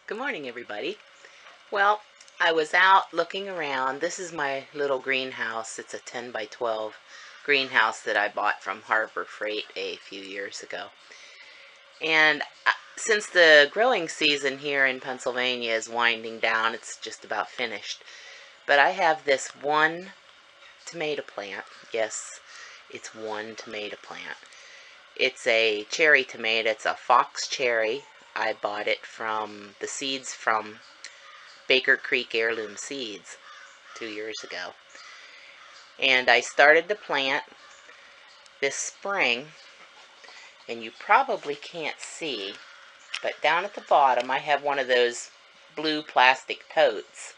Good morning, everybody. Well, I was out looking around. This is my little greenhouse. It's a 10 by 12 greenhouse that I bought from Harbor Freight a few years ago. And since the growing season here in Pennsylvania is winding down, it's just about finished. But I have this one tomato plant. Yes, it's one tomato plant. It's a cherry tomato. It's a fox cherry. I bought it from the seeds from Baker Creek Heirloom Seeds 2 years ago. And I started to plant this spring, and you probably can't see, but down at the bottom I have one of those blue plastic totes,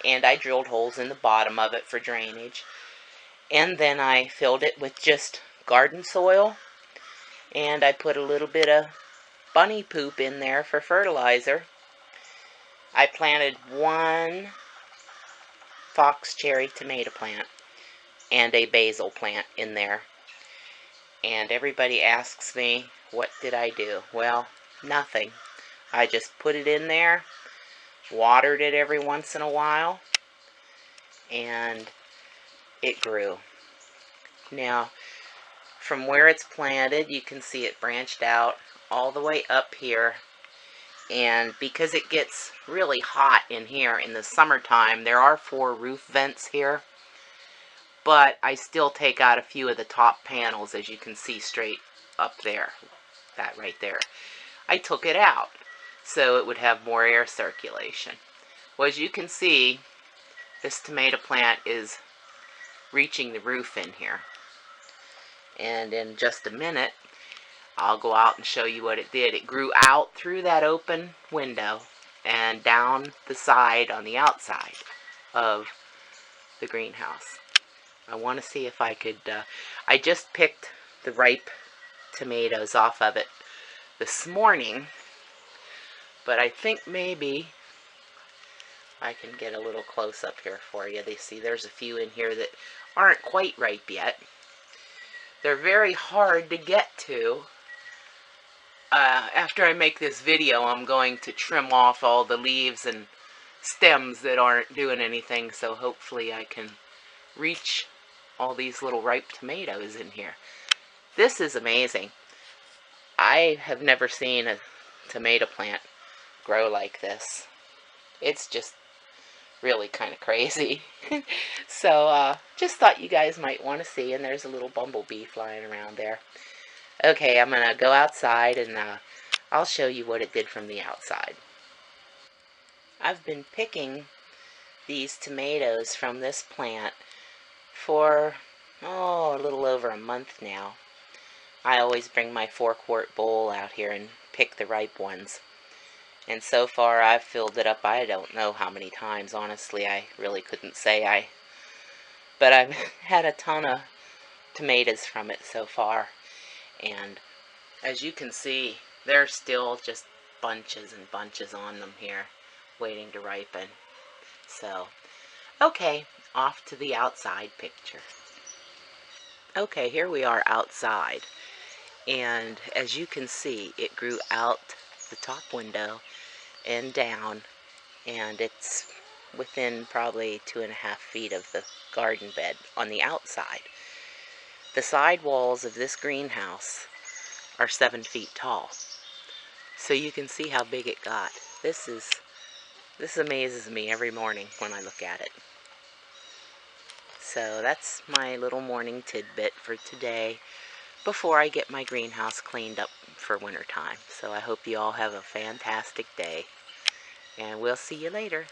and I drilled holes in the bottom of it for drainage, and then I filled it with just garden soil, and I put a little bit of bunny poop in there for fertilizer. I planted one fox cherry tomato plant and a basil plant in there. And everybody asks me, what did I do? Well, nothing. I just put it in there, watered it every once in a while, and it grew. Now, from where it's planted, you can see it branched out all the way up here. And because it gets really hot in here in the summertime, there are 4 roof vents here. But I still take out a few of the top panels, as you can see straight up there. That right there. I took it out so it would have more air circulation. Well, as you can see, this tomato plant is reaching the roof in here. And in just a minute, I'll go out and show you what it did. It grew out through that open window and down the side on the outside of the greenhouse. I want to see if I could, I just picked the ripe tomatoes off of it this morning, but I think maybe I can get a little close up here for you. They see there's a few in here that aren't quite ripe yet. They're very hard to get to. After I make this video, I'm going to trim off all the leaves and stems that aren't doing anything, so hopefully I can reach all these little ripe tomatoes in here. This is amazing. I have never seen a tomato plant grow like this. It's just really kind of crazy. So just thought you guys might want to see, and there's a little bumblebee flying around there. Okay, I'm going to go outside and I'll show you what it did from the outside. I've been picking these tomatoes from this plant for, a little over a month now. I always bring my 4-quart bowl out here and pick the ripe ones. And so far I've filled it up, I don't know how many times, honestly. I really couldn't say. But I've had a ton of tomatoes from it so far. And as you can see, there's still just bunches and bunches on them here, waiting to ripen. So, okay, off to the outside picture. Okay, here we are outside. And as you can see, it grew out the top window and down, and it's within probably 2.5 feet of the garden bed on the outside. The side walls of this greenhouse are 7 feet tall, so you can see how big it got. This amazes me every morning when I look at it. So that's my little morning tidbit for today before I get my greenhouse cleaned up for winter time. So I hope you all have a fantastic day, and we'll see you later.